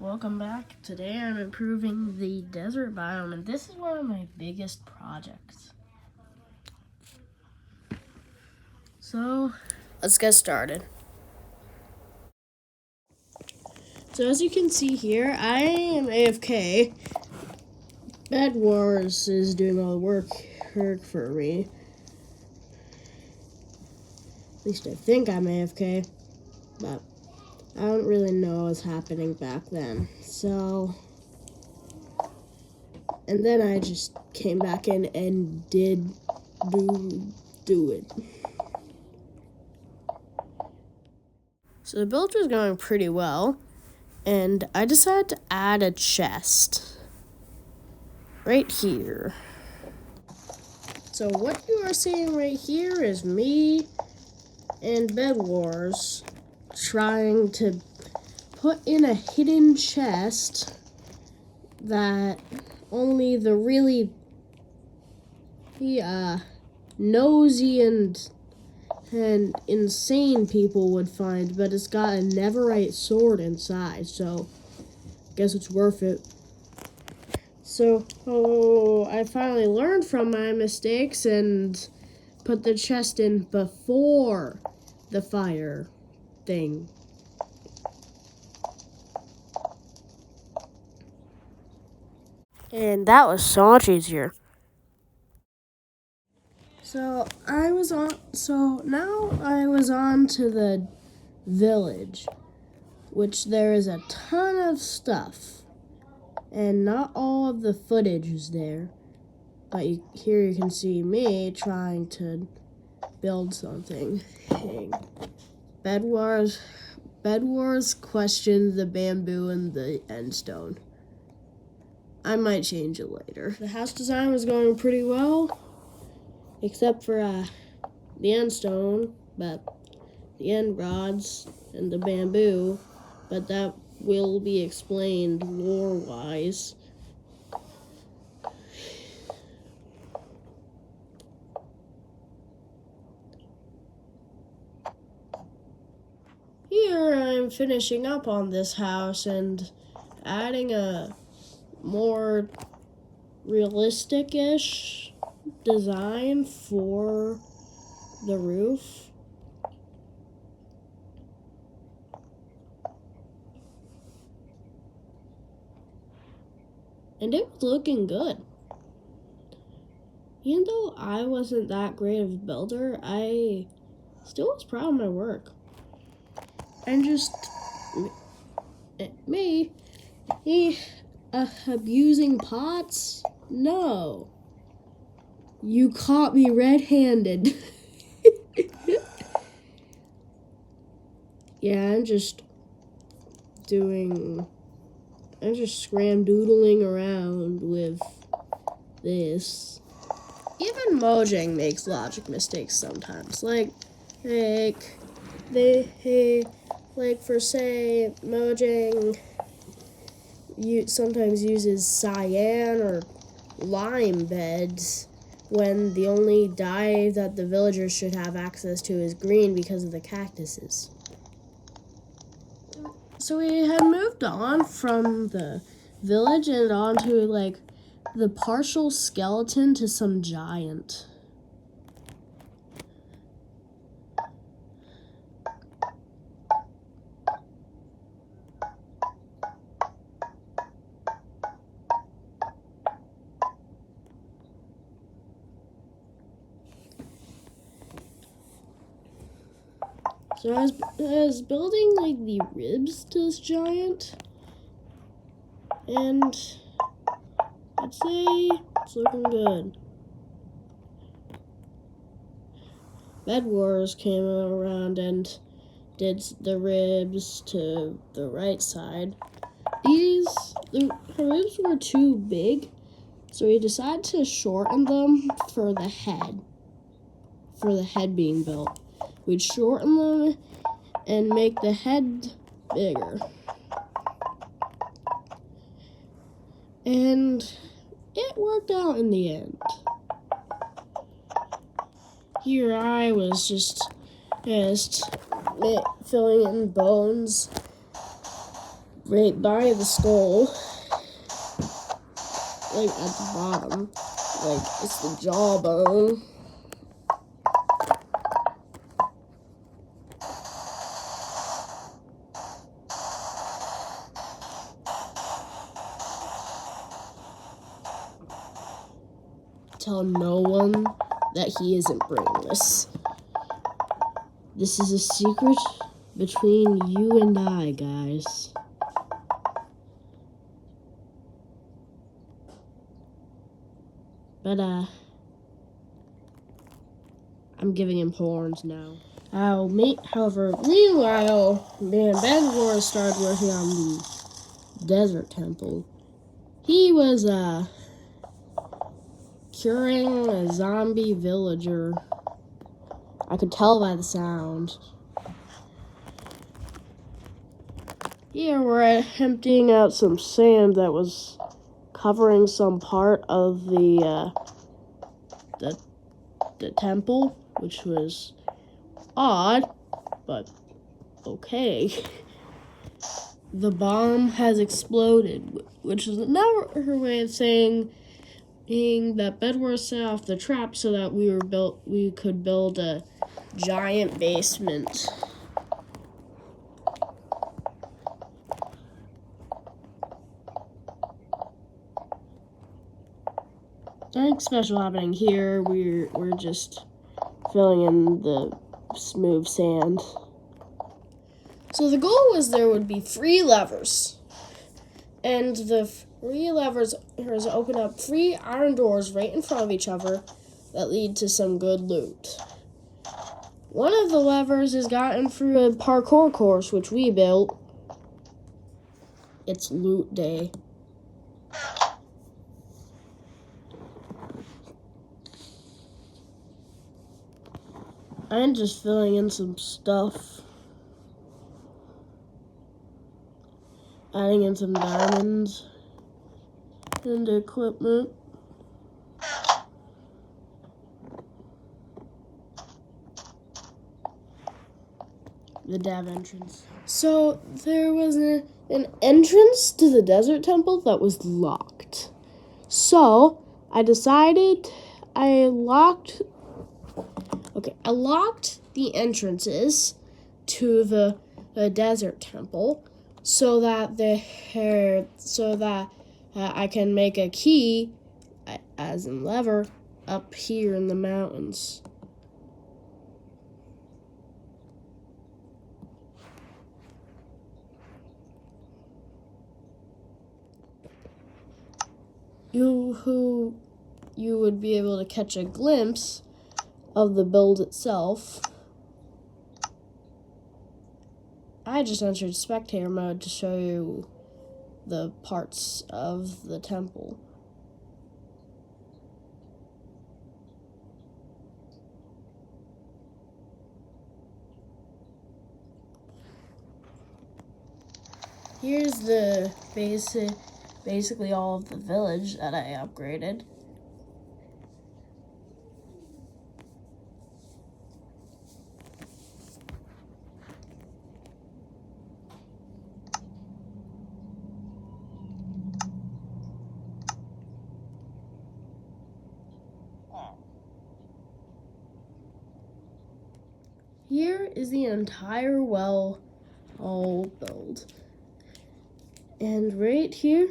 Welcome back. Today I'm improving the desert biome, and this is one of my biggest projects. So, let's get started. So as you can see here, I am AFK. Bed Wars is doing all the work for me. At least I think I'm AFK, but I don't really know what's happening back then. So, and then I just came back in and did do it. So the build was going pretty well, and I decided to add a chest right here. So what you are seeing right here is me and Bed Wars trying to put in a hidden chest that only the really nosy and insane people would find, but it's got a netherite sword inside, so I guess it's worth it. So, I finally learned from my mistakes and put the chest in before the fire thing. And that was so much easier. So now I was on to the village, which there is a ton of stuff, and not all of the footage is there. But here you can see me trying to build something. Bed Wars questioned the bamboo and the endstone. I might change it later. The house design was going pretty well, except for the endstone, but the end rods and the bamboo, but that will be explained lore-wise. Here I'm finishing up on this house and adding a more realistic-ish design for the roof. And it was looking good. Even though I wasn't that great of a builder, I still was proud of my work. And just me abusing pots? No. You caught me red-handed. Yeah, I'm just scramdoodling around with this. Even Mojang makes logic mistakes sometimes. Like for say, Mojang sometimes uses cyan or lime beds when the only dye that the villagers should have access to is green because of the cactuses. So we had moved on from the village and onto the partial skeleton to some giant. So I was building the ribs to this giant, and I'd say it's looking good. Bed Wars came around and did the ribs to the right side. The ribs were too big, so we decided to shorten them for the head being built. We'd shorten them and make the head bigger. And it worked out in the end. Here I was just filling in bones right by the skull, like at the bottom, like it's the jawbone. Tell no one that he isn't brainless. This is a secret between you and I, guys. But, I'm giving him horns now. However, meanwhile, Bandor started working on the desert temple. He was, curing a zombie villager. I could tell by the sound. Here we're emptying out some sand that was covering some part of the temple, which was odd, but okay. The bomb has exploded, which is another way of saying that Bedwars set off the trap so that we could build a giant basement. Nothing special happening here. We're just filling in the smooth sand. So the goal was there would be 3 levers, and the 3 levers open up 3 iron doors right in front of each other that lead to some good loot. One of the levers is gotten through a parkour course which we built. It's loot day. I'm just filling in some stuff. Adding in some diamonds and equipment. The dev entrance. So there was an entrance to the desert temple that was locked. So I locked the entrances to the desert temple so that I can make a key, as in lever, up here in the mountains. You would be able to catch a glimpse of the build itself. I just entered spectator mode to show you the parts of the temple. Here's the basically all of the village that I upgraded. Here is the entire well all built. And right here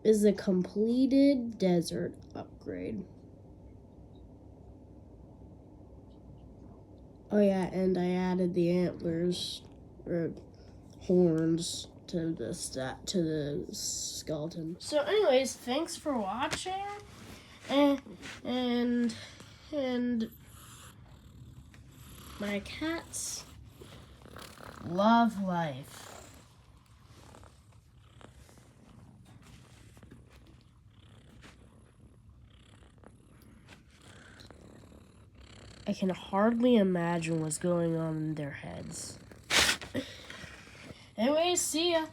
is the completed desert upgrade. Oh yeah, and I added the antlers or horns to the skeleton. So anyways, thanks for watching. And my cats love life. I can hardly imagine what's going on in their heads. Anyways, see ya.